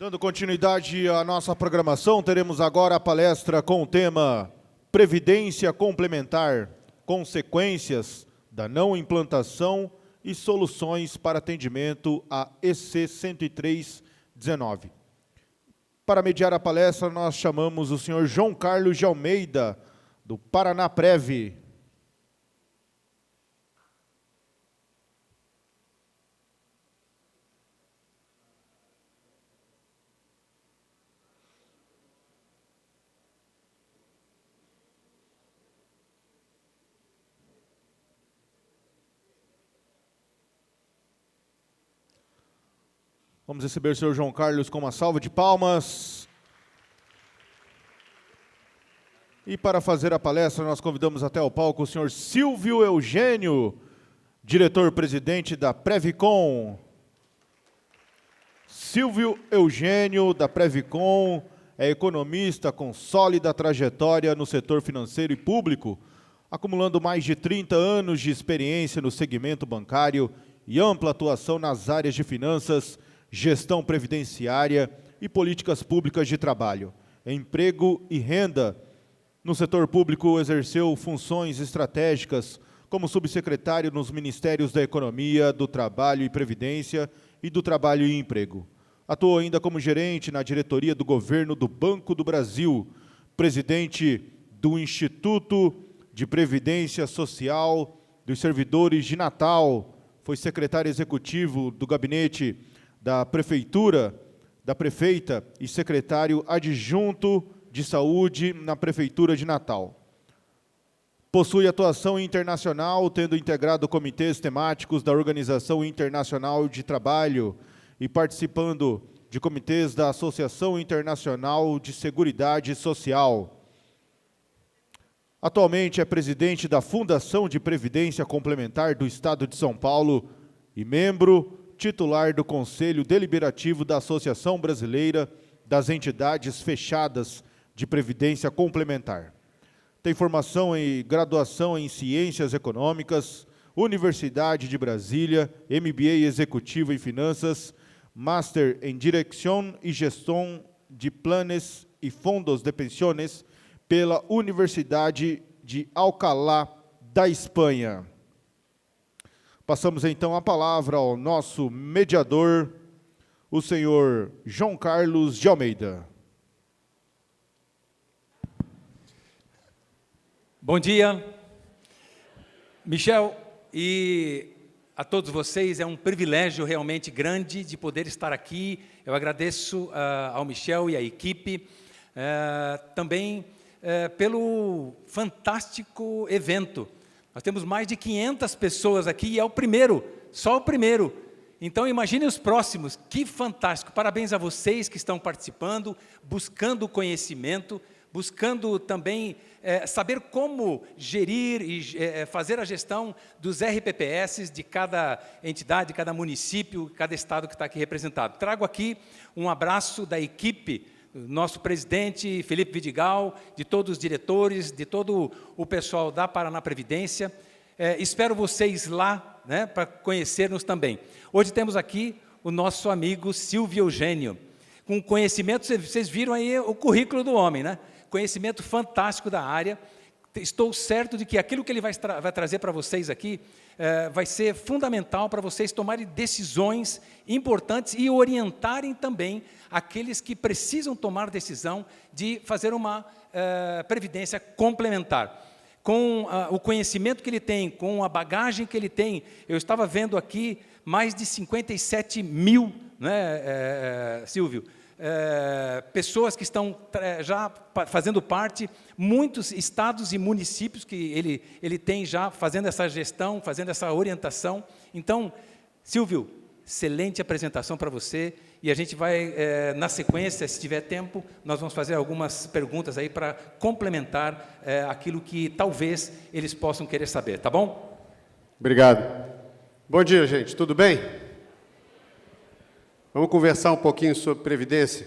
Dando continuidade à nossa programação, teremos agora a palestra com o tema Previdência Complementar, consequências da não implantação e soluções para atendimento à EC 103/19. Para mediar a palestra, nós chamamos o senhor João Carlos de Almeida, do Paranaprev. Vamos receber o senhor João Carlos com uma salva de palmas. E para fazer a palestra, nós convidamos até o palco o senhor Silvio Eugênio, diretor-presidente da Previcon. Silvio Eugênio, da Previcon, é economista com sólida trajetória no setor financeiro e público, acumulando mais de 30 anos de experiência no segmento bancário e ampla atuação nas áreas de finanças, gestão previdenciária e políticas públicas de trabalho, emprego e renda. No setor público, exerceu funções estratégicas como subsecretário nos Ministérios da Economia, do Trabalho e Previdência e do Trabalho e Emprego. Atuou ainda como gerente na diretoria do governo do Banco do Brasil, presidente do Instituto de Previdência Social dos Servidores de Natal, foi secretário executivo do gabinete da Prefeitura, da Prefeita e secretário adjunto de Saúde na Prefeitura de Natal. Possui atuação internacional, tendo integrado comitês temáticos da Organização Internacional de Trabalho e participando de comitês da Associação Internacional de Seguridade Social. Atualmente é presidente da Fundação de Previdência Complementar do Estado de São Paulo e membro titular do Conselho Deliberativo da Associação Brasileira das Entidades Fechadas de Previdência Complementar. Tem formação e graduação em Ciências Econômicas, Universidade de Brasília, MBA Executivo em Finanças, Master em Direção e Gestão de Planes e Fondos de Pensiones pela Universidade de Alcalá, da Espanha. Passamos então a palavra ao nosso mediador, o senhor João Carlos de Almeida. Bom dia, Michel, e a todos vocês. É um privilégio realmente grande de poder estar aqui. Eu agradeço ao Michel e à equipe, também pelo fantástico evento. Nós temos mais de 500 pessoas aqui e é o primeiro, só o primeiro. Então, imagine os próximos. Que fantástico. Parabéns a vocês que estão participando, buscando conhecimento, buscando também saber como gerir e fazer a gestão dos RPPS de cada entidade, cada município, cada estado que está aqui representado. Trago aqui um abraço da equipe, nosso presidente Felipe Vidigal, de todos os diretores, de todo o pessoal da Paraná Previdência. Espero vocês lá, né, para conhecer-nos também. Hoje temos aqui o nosso amigo Silvio Eugênio, com conhecimento, vocês viram aí o currículo do homem, né? Conhecimento fantástico da área. Estou certo de que aquilo que ele vai trazer para vocês aqui vai ser fundamental para vocês tomarem decisões importantes e orientarem também aqueles que precisam tomar decisão de fazer uma previdência complementar. Com o conhecimento que ele tem, com a bagagem que ele tem, eu estava vendo aqui mais de 57 mil, né, Silvio, pessoas que estão já fazendo parte, muitos estados e municípios que ele tem já fazendo essa gestão, fazendo essa orientação. Então, Silvio, excelente apresentação para você, e a gente vai, na sequência, se tiver tempo, nós vamos fazer algumas perguntas aí para complementar aquilo que talvez eles possam querer saber, tá bom? Obrigado. Bom dia, gente, tudo bem? Vamos conversar um pouquinho sobre previdência,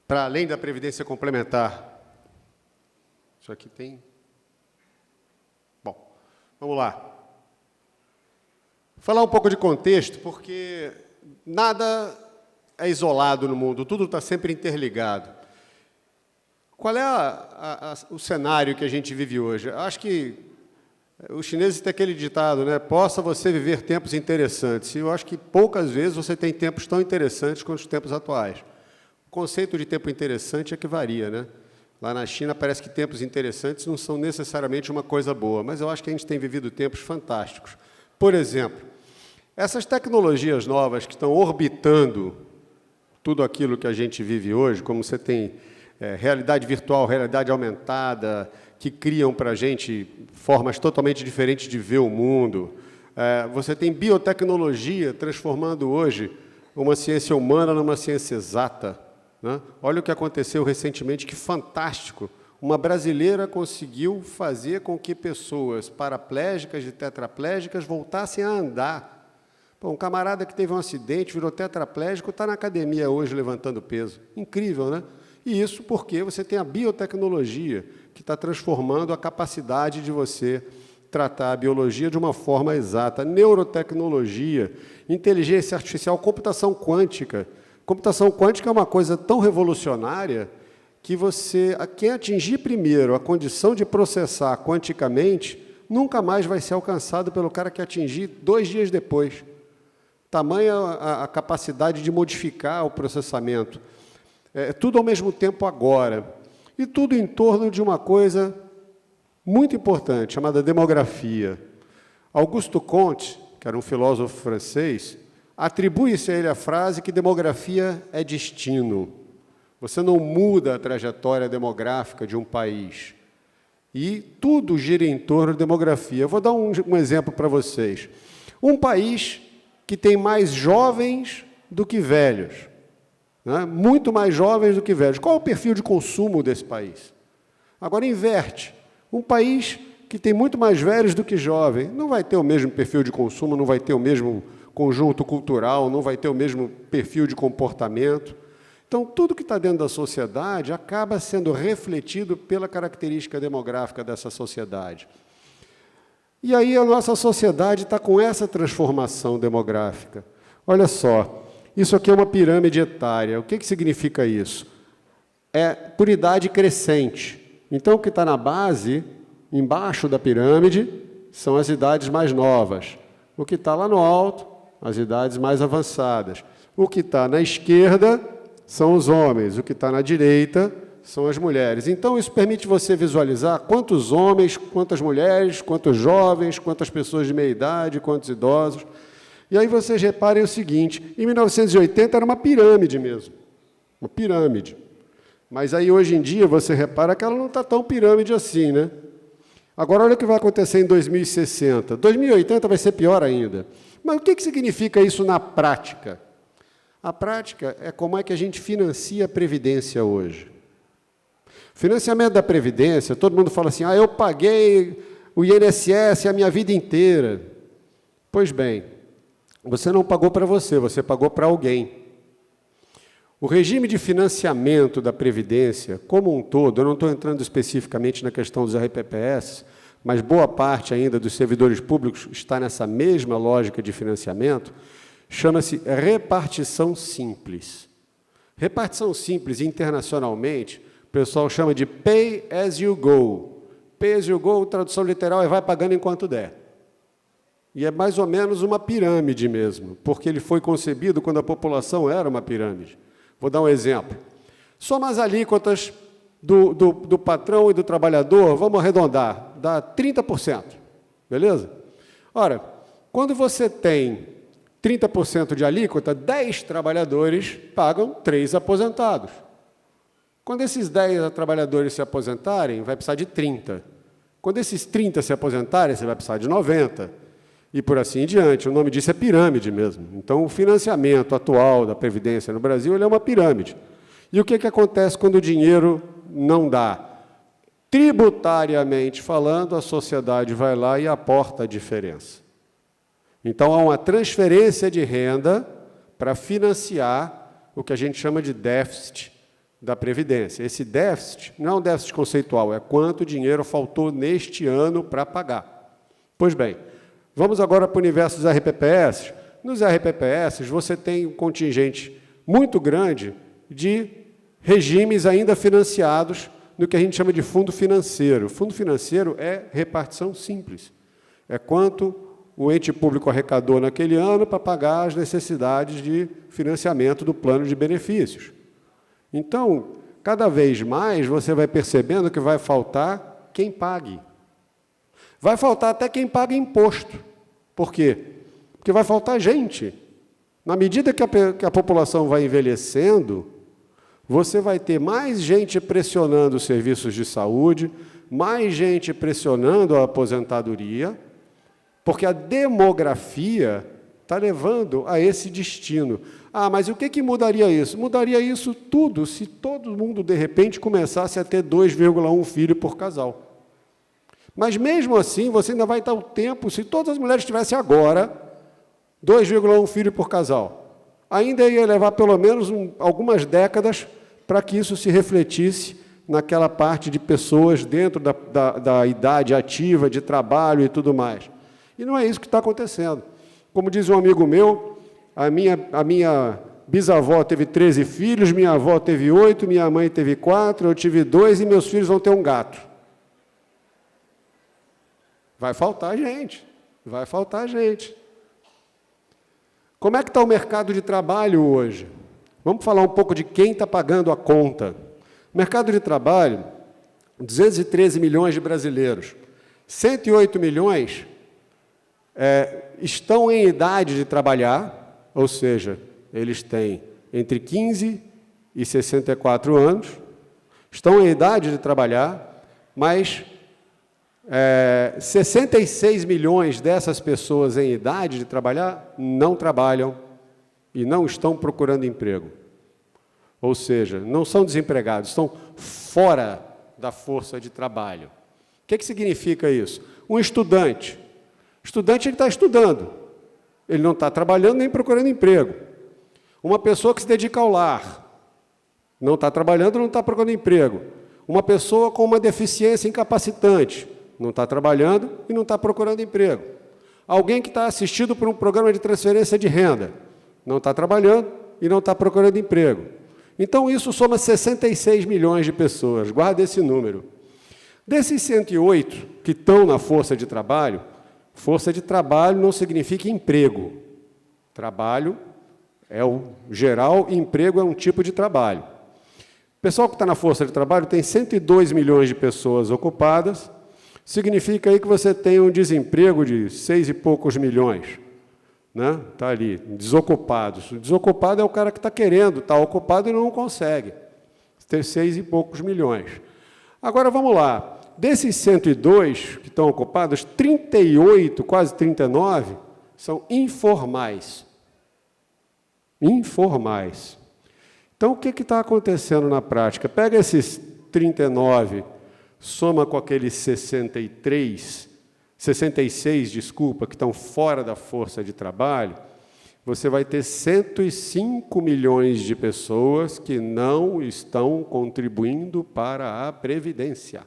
para além da previdência complementar. Isso aqui tem... Bom, vamos lá. Falar um pouco de contexto, porque nada é isolado no mundo, tudo está sempre interligado. Qual é o cenário que a gente vive hoje? Acho que os chineses têm aquele ditado, né? Possa você viver tempos interessantes. E eu acho que poucas vezes você tem tempos tão interessantes quanto os tempos atuais. O conceito de tempo interessante é que varia, né? Lá na China parece que tempos interessantes não são necessariamente uma coisa boa, mas eu acho que a gente tem vivido tempos fantásticos. Por exemplo, essas tecnologias novas que estão orbitando tudo aquilo que a gente vive hoje, como você tem realidade virtual, realidade aumentada, que criam para a gente formas totalmente diferentes de ver o mundo. Você tem biotecnologia transformando hoje uma ciência humana numa ciência exata, né? Olha o que aconteceu recentemente, que fantástico. Uma brasileira conseguiu fazer com que pessoas paraplégicas e tetraplégicas voltassem a andar. Pô, um camarada que teve um acidente, virou tetraplégico, está na academia hoje levantando peso. Incrível, né? E isso porque você tem a biotecnologia, que está transformando a capacidade de você tratar a biologia de uma forma exata. Neurotecnologia, inteligência artificial, computação quântica. Computação quântica é uma coisa tão revolucionária que quem atingir primeiro a condição de processar quanticamente, nunca mais vai ser alcançado pelo cara que atingir 2 dias depois. Tamanha a capacidade de modificar o processamento. Tudo ao mesmo tempo agora. E tudo em torno de uma coisa muito importante, chamada demografia. Auguste Comte, que era um filósofo francês, atribui-se a ele a frase que demografia é destino. Você não muda a trajetória demográfica de um país. E tudo gira em torno de demografia. Eu vou dar um exemplo para vocês. Um país que tem mais jovens do que velhos, né? Muito mais jovens do que velhos. Qual é o perfil de consumo desse país? Agora, inverte. Um país que tem muito mais velhos do que jovens não vai ter o mesmo perfil de consumo, não vai ter o mesmo conjunto cultural, não vai ter o mesmo perfil de comportamento. Então, tudo que está dentro da sociedade acaba sendo refletido pela característica demográfica dessa sociedade. E aí a nossa sociedade está com essa transformação demográfica. Olha só, isso aqui é uma pirâmide etária. O que significa isso? É por idade crescente. Então, o que está na base, embaixo da pirâmide, são as idades mais novas. O que está lá no alto, as idades mais avançadas. O que está na esquerda são os homens, o que está na direita são as mulheres. Então, isso permite você visualizar quantos homens, quantas mulheres, quantos jovens, quantas pessoas de meia idade, quantos idosos. E aí vocês reparem o seguinte, em 1980 era uma pirâmide mesmo, uma pirâmide. Mas aí, hoje em dia, você repara que ela não está tão pirâmide assim, né? Agora, olha o que vai acontecer em 2060. 2080 vai ser pior ainda. Mas o que significa isso na prática? A prática é como é que a gente financia a Previdência hoje. Financiamento da Previdência, todo mundo fala assim, eu paguei o INSS a minha vida inteira. Pois bem, você não pagou para você pagou para alguém. O regime de financiamento da Previdência, como um todo, eu não estou entrando especificamente na questão dos RPPS, mas boa parte ainda dos servidores públicos está nessa mesma lógica de financiamento, chama-se repartição simples. Repartição simples, internacionalmente, o pessoal chama de pay as you go. Pay as you go, tradução literal, é vai pagando enquanto der. E é mais ou menos uma pirâmide mesmo, porque ele foi concebido quando a população era uma pirâmide. Vou dar um exemplo. Soma as alíquotas do patrão e do trabalhador, vamos arredondar, dá 30%, beleza? Ora, quando você tem 30% de alíquota, 10 trabalhadores pagam 3 aposentados. Quando esses 10 trabalhadores se aposentarem, vai precisar de 30. Quando esses 30 se aposentarem, você vai precisar de 90. E por assim em diante. O nome disso é pirâmide mesmo. Então, o financiamento atual da Previdência no Brasil ele é uma pirâmide. E o que acontece quando o dinheiro não dá? Tributariamente falando, a sociedade vai lá e aporta a diferença. Então, há uma transferência de renda para financiar o que a gente chama de déficit da Previdência. Esse déficit não é um déficit conceitual, é quanto dinheiro faltou neste ano para pagar. Pois bem, vamos agora para o universo dos RPPS. Nos RPPS, você tem um contingente muito grande de regimes ainda financiados no que a gente chama de fundo financeiro. Fundo financeiro é repartição simples. É quanto o ente público arrecadou naquele ano para pagar as necessidades de financiamento do plano de benefícios. Então, cada vez mais você vai percebendo que vai faltar quem pague. Vai faltar até quem paga imposto. Por quê? Porque vai faltar gente. Na medida que a população vai envelhecendo, você vai ter mais gente pressionando os serviços de saúde, mais gente pressionando a aposentadoria, porque a demografia está levando a esse destino. Ah, mas o que mudaria isso? Mudaria isso tudo se todo mundo, de repente, começasse a ter 2,1 filhos por casal. Mas, mesmo assim, você ainda vai estar o tempo, se todas as mulheres tivessem agora 2,1 filhos por casal, ainda ia levar pelo menos algumas décadas para que isso se refletisse naquela parte de pessoas dentro da idade ativa, de trabalho e tudo mais. E não é isso que está acontecendo. Como diz um amigo meu, a minha bisavó teve 13 filhos, minha avó teve 8, minha mãe teve 4, eu tive 2 e meus filhos vão ter um gato. Vai faltar gente, vai faltar gente. Como é que está o mercado de trabalho hoje? Vamos falar um pouco de quem está pagando a conta. Mercado de trabalho, 213 milhões de brasileiros. 108 milhões estão em idade de trabalhar, ou seja, eles têm entre 15 e 64 anos, estão em idade de trabalhar, mas 66 milhões dessas pessoas em idade de trabalhar não trabalham e não estão procurando emprego. Ou seja, não são desempregados, estão fora da força de trabalho. O que significa isso? Um estudante. O estudante ele está estudando, ele não está trabalhando nem procurando emprego. Uma pessoa que se dedica ao lar, não está trabalhando, não está procurando emprego. Uma pessoa com uma deficiência incapacitante, não está trabalhando e não está procurando emprego. Alguém que está assistido por um programa de transferência de renda, não está trabalhando e não está procurando emprego. Então, isso soma 66 milhões de pessoas, guarda esse número. Desses 108 que estão na força de trabalho não significa emprego. Trabalho é o geral, emprego é um tipo de trabalho. O pessoal que está na força de trabalho tem 102 milhões de pessoas ocupadas, significa aí que você tem um desemprego de 6 e poucos milhões. Né? Está ali, desocupados. O desocupado é o cara que está querendo, está ocupado e não consegue. Tem 6 e poucos milhões. Agora, vamos lá. Desses 102 que estão ocupados, 38, quase 39, são informais. Informais. Então, o que está acontecendo na prática? Pega esses 39, soma com aqueles 66, que estão fora da força de trabalho, você vai ter 105 milhões de pessoas que não estão contribuindo para a Previdência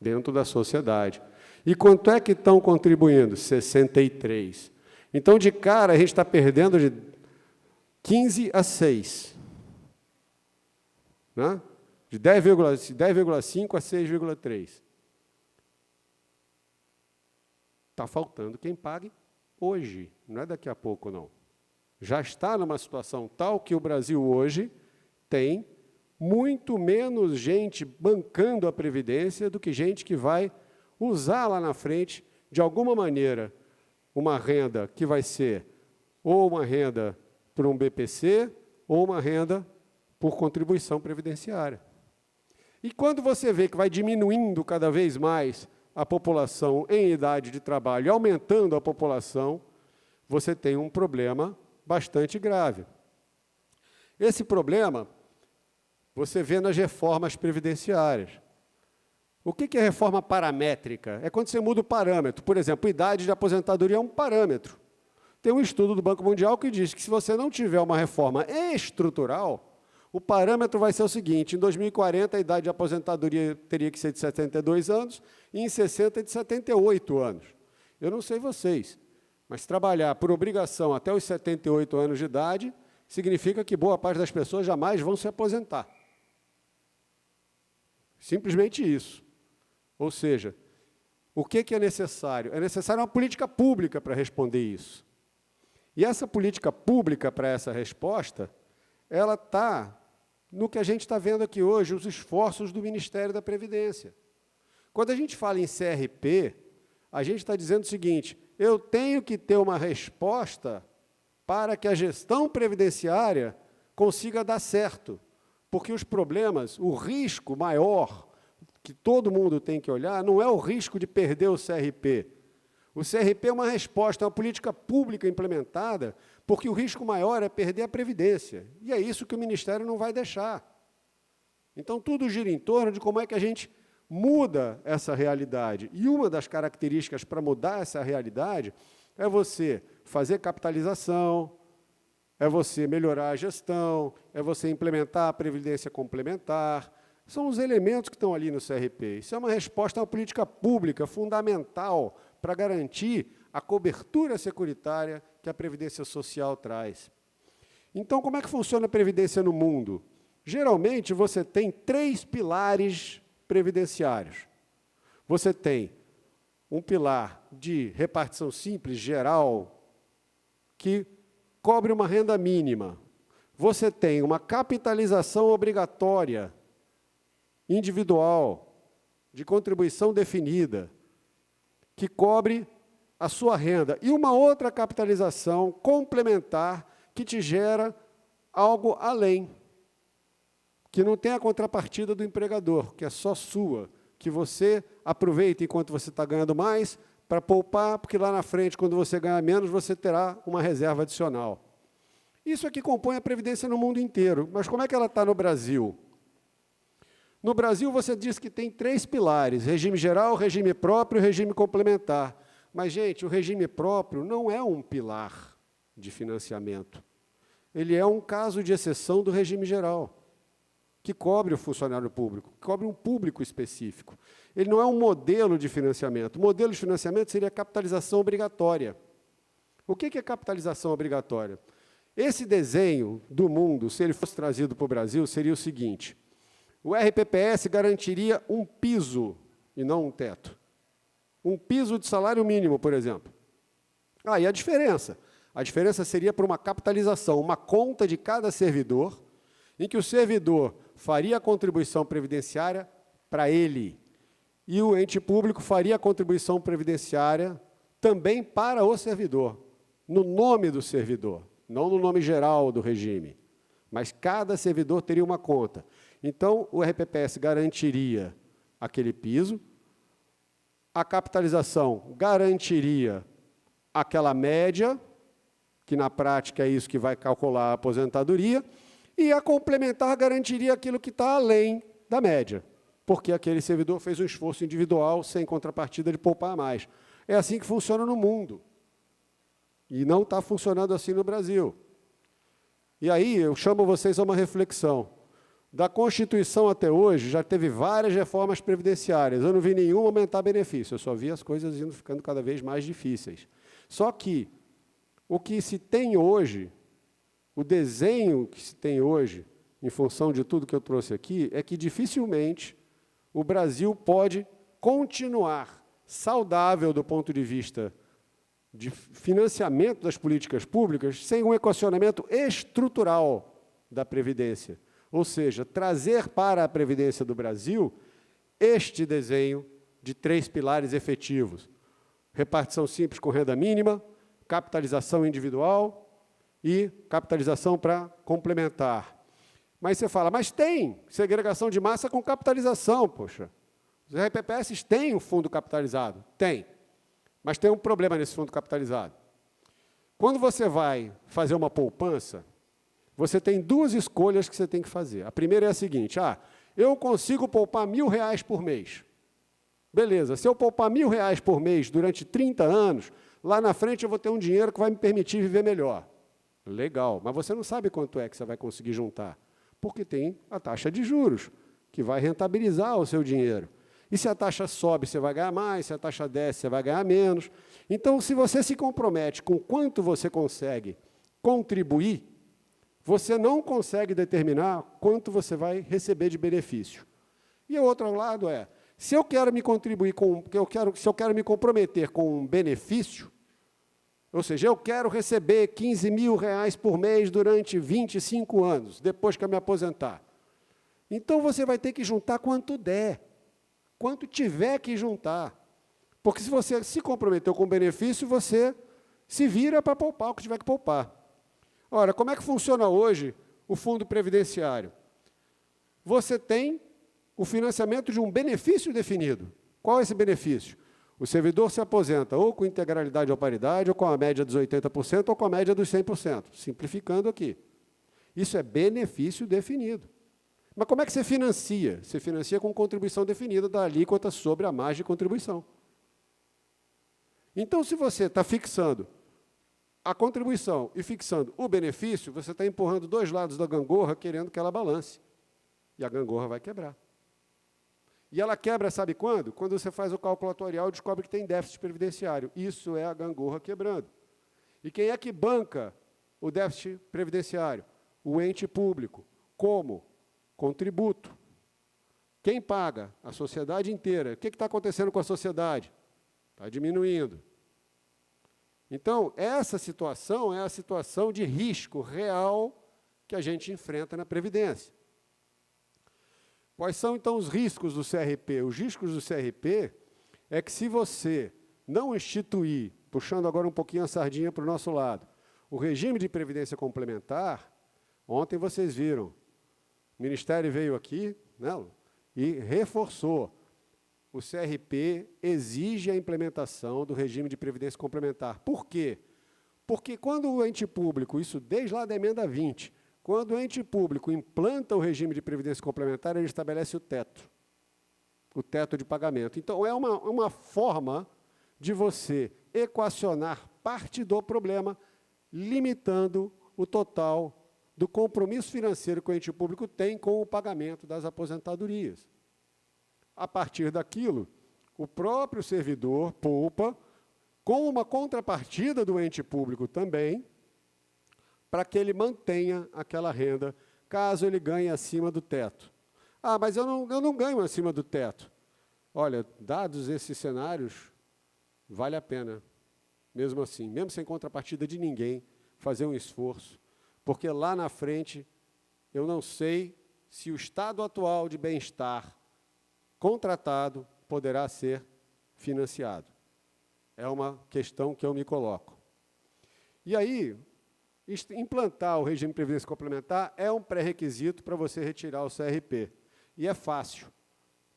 dentro da sociedade. E quanto é que estão contribuindo? 63. Então, de cara, a gente está perdendo de 15 a 6. Né? De 10,5 a 6,3. Está faltando quem pague hoje, não é daqui a pouco, não. Já está numa situação tal que o Brasil hoje tem muito menos gente bancando a Previdência do que gente que vai usar lá na frente, de alguma maneira, uma renda que vai ser ou uma renda por um BPC ou uma renda por contribuição previdenciária. E quando você vê que vai diminuindo cada vez mais a população em idade de trabalho e aumentando a população, você tem um problema bastante grave. Esse problema você vê nas reformas previdenciárias. O que é reforma paramétrica? É quando você muda o parâmetro. Por exemplo, idade de aposentadoria é um parâmetro. Tem um estudo do Banco Mundial que diz que se você não tiver uma reforma estrutural, o parâmetro vai ser o seguinte: em 2040 a idade de aposentadoria teria que ser de 72 anos e em 60 de 78 anos. Eu não sei vocês, mas trabalhar por obrigação até os 78 anos de idade significa que boa parte das pessoas jamais vão se aposentar. Simplesmente isso. Ou seja, o que é necessário? É necessário uma política pública para responder isso. E essa política pública para essa resposta, ela está no que a gente está vendo aqui hoje, os esforços do Ministério da Previdência. Quando a gente fala em CRP, a gente está dizendo o seguinte: eu tenho que ter uma resposta para que a gestão previdenciária consiga dar certo. Porque os problemas, o risco maior que todo mundo tem que olhar, não é o risco de perder o CRP. O CRP é uma resposta, é uma política pública implementada, porque o risco maior é perder a Previdência. E é isso que o Ministério não vai deixar. Então, tudo gira em torno de como é que a gente muda essa realidade. E uma das características para mudar essa realidade é você fazer capitalização, é você melhorar a gestão, é você implementar a Previdência complementar. São os elementos que estão ali no CRP. Isso é uma resposta a uma política pública fundamental para garantir a cobertura securitária que a Previdência Social traz. Então, como é que funciona a Previdência no mundo? Geralmente, você tem 3 pilares previdenciários. Você tem um pilar de repartição simples, geral, que cobre uma renda mínima. Você tem uma capitalização obrigatória, individual, de contribuição definida, que cobre a sua renda, e uma outra capitalização complementar que te gera algo além, que não tem a contrapartida do empregador, que é só sua, que você aproveita enquanto você está ganhando mais, para poupar, porque lá na frente, quando você ganhar menos, você terá uma reserva adicional. Isso é que compõe a Previdência no mundo inteiro. Mas como é que ela está no Brasil? No Brasil, você diz que tem 3 pilares: regime geral, regime próprio e regime complementar. Mas, gente, o regime próprio não é um pilar de financiamento. Ele é um caso de exceção do regime geral, que cobre o funcionário público, que cobre um público específico. Ele não é um modelo de financiamento. O modelo de financiamento seria a capitalização obrigatória. O que é capitalização obrigatória? Esse desenho do mundo, se ele fosse trazido para o Brasil, seria o seguinte: o RPPS garantiria um piso e não um teto. Um piso de salário mínimo, por exemplo. E a diferença? A diferença seria para uma capitalização, uma conta de cada servidor, em que o servidor faria a contribuição previdenciária para ele, e o ente público faria a contribuição previdenciária também para o servidor, no nome do servidor, não no nome geral do regime, mas cada servidor teria uma conta. Então, o RPPS garantiria aquele piso, a capitalização garantiria aquela média, que na prática é isso que vai calcular a aposentadoria, e a complementar garantiria aquilo que está além da média, porque aquele servidor fez um esforço individual sem contrapartida de poupar mais. É assim que funciona no mundo. E não está funcionando assim no Brasil. E aí eu chamo vocês a uma reflexão. Da Constituição até hoje, já teve várias reformas previdenciárias. Eu não vi nenhuma aumentar benefício, eu só vi as coisas indo ficando cada vez mais difíceis. Só que o que se tem hoje, o desenho que se tem hoje, em função de tudo que eu trouxe aqui, é que dificilmente o Brasil pode continuar saudável do ponto de vista de financiamento das políticas públicas sem um equacionamento estrutural da Previdência. Ou seja, trazer para a Previdência do Brasil este desenho de 3 pilares efetivos: repartição simples com renda mínima, capitalização individual e capitalização para complementar. Mas você fala, mas tem segregação de massa com capitalização, poxa. Os RPPS têm um fundo capitalizado? Tem. Mas tem um problema nesse fundo capitalizado. Quando você vai fazer uma poupança, você tem 2 escolhas que você tem que fazer. A primeira é a seguinte: eu consigo poupar R$1.000 por mês. Beleza, se eu poupar R$1.000 por mês durante 30 anos, lá na frente eu vou ter um dinheiro que vai me permitir viver melhor. Legal, mas você não sabe quanto é que você vai conseguir juntar, porque tem a taxa de juros, que vai rentabilizar o seu dinheiro. E se a taxa sobe, você vai ganhar mais, se a taxa desce, você vai ganhar menos. Então, se você se compromete com quanto você consegue contribuir, você não consegue determinar quanto você vai receber de benefício. E o outro lado é, se eu quero me me comprometer com um benefício, ou seja, eu quero receber 15 mil reais por mês durante 25 anos, depois que eu me aposentar. Então, você vai ter que juntar quanto der, quanto tiver que juntar. Porque se você se comprometeu com benefício, você se vira para poupar o que tiver que poupar. Ora, como é que funciona hoje o fundo previdenciário? Você tem o financiamento de um benefício definido. Qual é esse benefício? O servidor se aposenta ou com integralidade ou paridade, ou com a média dos 80%, ou com a média dos 100%, simplificando aqui. Isso é benefício definido. Mas como é que você financia? Você financia com contribuição definida da alíquota sobre a margem de contribuição. Então, se você está fixando a contribuição e fixando o benefício, você está empurrando dois lados da gangorra querendo que ela balance. E a gangorra vai quebrar. E ela quebra, sabe quando? Quando você faz o cálculo atuarial e descobre que tem déficit previdenciário. Isso é a gangorra quebrando. E quem é que banca o déficit previdenciário? O ente público. Como? Com tributo. Quem paga? A sociedade inteira. O que está acontecendo com a sociedade? Está diminuindo. Então, essa situação é a situação de risco real que a gente enfrenta na Previdência. Quais são, então, os riscos do CRP? Os riscos do CRP é que, se você não instituir, puxando agora um pouquinho a sardinha para o nosso lado, o regime de previdência complementar, ontem vocês viram, o Ministério veio aqui, né, e reforçou. O CRP exige a implementação do regime de previdência complementar. Por quê? Porque quando o ente público, isso desde lá da emenda 20, quando o ente público implanta o regime de previdência complementar, ele estabelece o teto de pagamento. Então, é uma forma de você equacionar parte do problema, limitando o total do compromisso financeiro que o ente público tem com o pagamento das aposentadorias. A partir daquilo, o próprio servidor poupa, com uma contrapartida do ente público também, para que ele mantenha aquela renda, caso ele ganhe acima do teto. Ah, mas eu não ganho acima do teto. Olha, dados esses cenários, vale a pena, mesmo assim, mesmo sem contrapartida de ninguém, fazer um esforço, porque lá na frente, eu não sei se o estado atual de bem-estar contratado poderá ser financiado. É uma questão que eu me coloco. E aí, implantar o regime de previdência complementar é um pré-requisito para você retirar o CRP. E é fácil.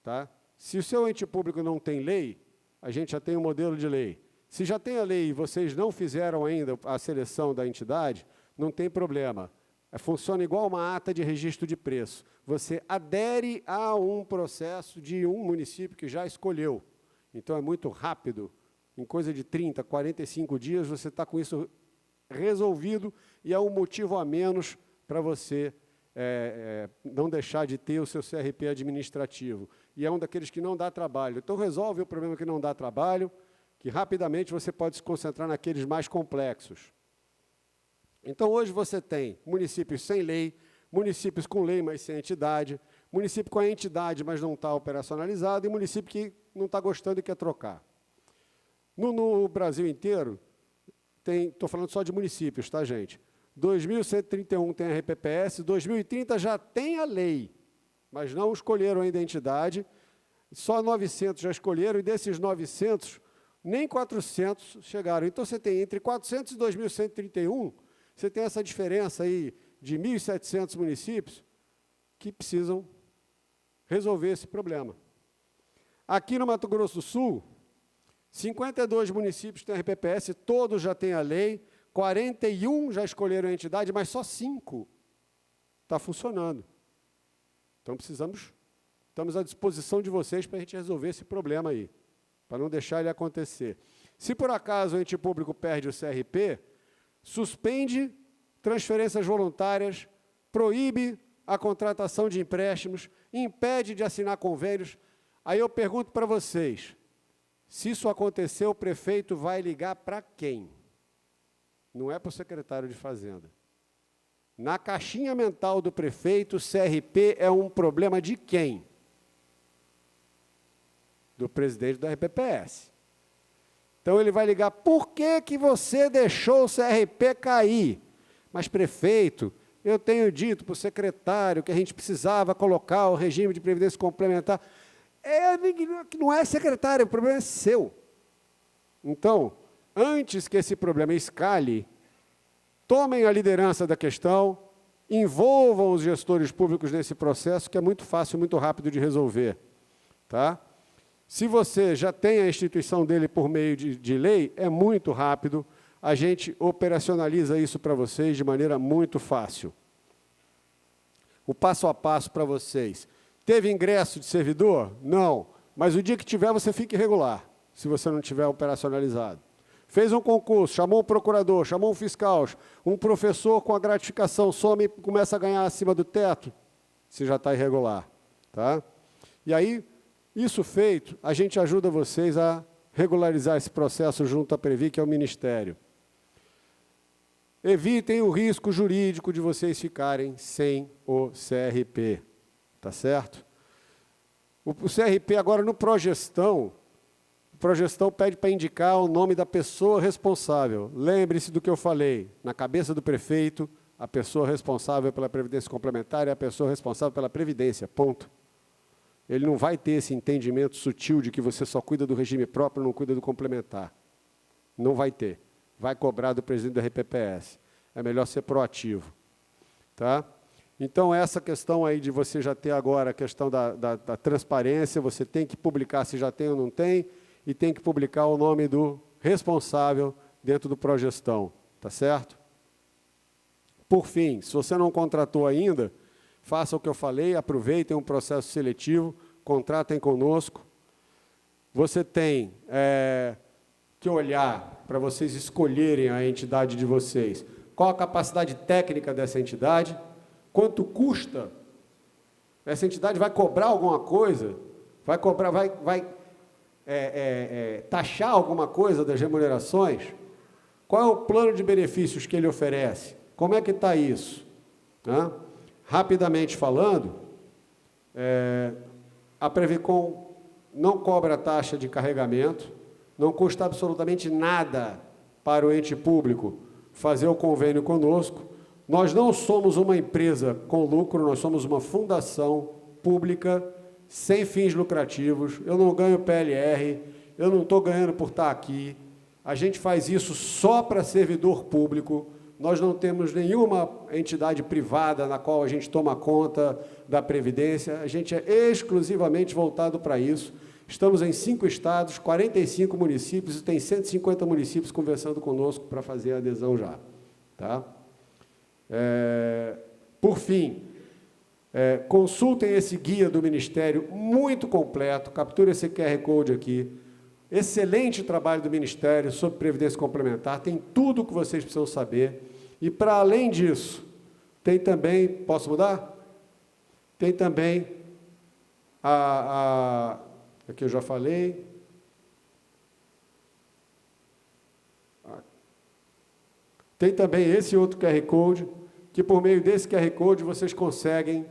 Tá? Se o seu ente público não tem lei, a gente já tem um modelo de lei. Se já tem a lei e vocês não fizeram ainda a seleção da entidade, não tem problema. Funciona igual uma ata de registro de preço. Você adere a um processo de um município que já escolheu. Então, é muito rápido. Em coisa de 30, 45 dias, você está com isso resolvido e é um motivo a menos para você não deixar de ter o seu CRP administrativo. E é um daqueles que não dá trabalho. Então, resolve o problema que não dá trabalho, que rapidamente você pode se concentrar naqueles mais complexos. Então, hoje você tem municípios sem lei, municípios com lei, mas sem entidade, município com a entidade, mas não está operacionalizado, e município que não está gostando e quer trocar. No Brasil inteiro, estou falando só de municípios, tá, gente? 2.131 tem a RPPS, 2030 já tem a lei, mas não escolheram ainda a entidade, só 900 já escolheram, e desses 900, nem 400 chegaram. Então, você tem entre 400 e 2.131, você tem essa diferença aí de 1.700 municípios que precisam resolver esse problema. Aqui no Mato Grosso do Sul, 52 municípios têm RPPS, todos já têm a lei, 41 já escolheram a entidade, mas só 5 está funcionando. Então, estamos à disposição de vocês para a gente resolver esse problema aí, para não deixar ele acontecer. Se por acaso o ente público perde o CRP, suspende transferências voluntárias, proíbe a contratação de empréstimos, impede de assinar convênios. Aí eu pergunto para vocês, se isso acontecer, o prefeito vai ligar para quem? Não é para o secretário de Fazenda. Na caixinha mental do prefeito, CRP é um problema de quem? Do presidente do RPPS. Então, ele vai ligar, por que você deixou o CRP cair? Mas, prefeito, eu tenho dito para o secretário que a gente precisava colocar o regime de previdência complementar. Não é secretário, o problema é seu. Então, antes que esse problema escale, tomem a liderança da questão, envolvam os gestores públicos nesse processo, que é muito fácil, muito rápido de resolver. Tá? Se você já tem a instituição dele por meio de lei, é muito rápido, a gente operacionaliza isso para vocês de maneira muito fácil. O passo a passo para vocês. Teve ingresso de servidor? Não. Mas o dia que tiver, você fica irregular, se você não tiver operacionalizado. Fez um concurso, chamou um procurador, chamou um fiscal, um professor com a gratificação some e começa a ganhar acima do teto, você já está irregular. Tá? E aí, isso feito, a gente ajuda vocês a regularizar esse processo junto à Previ, que é o Ministério. Evitem o risco jurídico de vocês ficarem sem o CRP, tá certo? O CRP agora no Progestão, o Progestão pede para indicar o nome da pessoa responsável. Lembre-se do que eu falei, na cabeça do prefeito, a pessoa responsável pela Previdência Complementar é a pessoa responsável pela Previdência, ponto. Ele não vai ter esse entendimento sutil de que você só cuida do regime próprio, não cuida do complementar. Não vai ter. Vai cobrar do presidente do RPPS. É melhor ser proativo. Tá? Então, essa questão aí de você já ter agora a questão da transparência, você tem que publicar se já tem ou não tem, e tem que publicar o nome do responsável dentro do Progestão. Tá certo? Por fim, se você não contratou ainda, faça o que eu falei, aproveitem um processo seletivo, contratem conosco. Você tem que olhar para vocês escolherem a entidade de vocês. Qual a capacidade técnica dessa entidade? Quanto custa? Essa entidade vai cobrar alguma coisa? Vai cobrar, vai taxar alguma coisa das remunerações? Qual é o plano de benefícios que ele oferece? Como é que está isso? Hã? Rapidamente falando, a Previcom não cobra taxa de carregamento, não custa absolutamente nada para o ente público fazer o convênio conosco. Nós não somos uma empresa com lucro, nós somos uma fundação pública, sem fins lucrativos. Eu não ganho PLR, eu não estou ganhando por estar aqui. A gente faz isso só para servidor público. Nós não temos nenhuma entidade privada na qual a gente toma conta da Previdência. A gente é exclusivamente voltado para isso. Estamos em 5 estados, 45 municípios, e tem 150 municípios conversando conosco para fazer a adesão já. Tá? Por fim, consultem esse guia do Ministério, muito completo, capture esse QR Code aqui. Excelente trabalho do Ministério sobre Previdência Complementar, tem tudo o que vocês precisam saber. E, para além disso, tem também, posso mudar? Tem também aqui eu já falei. Tem também esse outro QR Code, que por meio desse QR Code vocês conseguem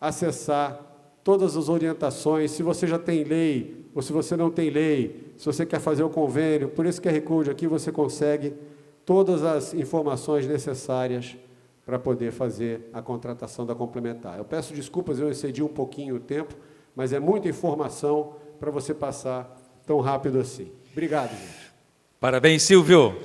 acessar todas as orientações, se você já tem lei, ou se você não tem lei, se você quer fazer o convênio, por esse QR Code aqui você consegue todas as informações necessárias para poder fazer a contratação da complementar. Eu peço desculpas, eu excedi um pouquinho o tempo, mas é muita informação para você passar tão rápido assim. Obrigado, gente. Parabéns, Silvio.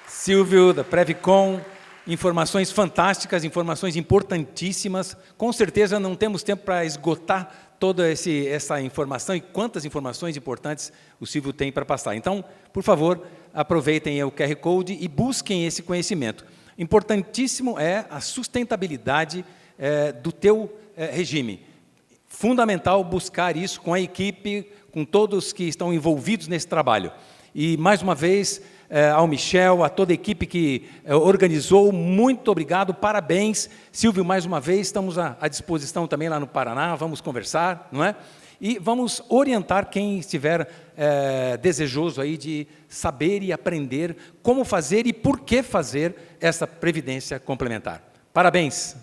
Silvio, da Previcom, informações fantásticas, informações importantíssimas. Com certeza não temos tempo para esgotar toda essa informação e quantas informações importantes o Silvio tem para passar. Então, por favor, aproveitem o QR Code e busquem esse conhecimento. Importantíssimo é a sustentabilidade do teu regime. Fundamental buscar isso com a equipe, com todos que estão envolvidos nesse trabalho. E, mais uma vez, ao Michel, a toda a equipe que organizou, muito obrigado, parabéns. Silvio, mais uma vez, estamos à disposição também lá no Paraná, vamos conversar, não é? E vamos orientar quem estiver desejoso aí de saber e aprender como fazer e por que fazer essa previdência complementar. Parabéns.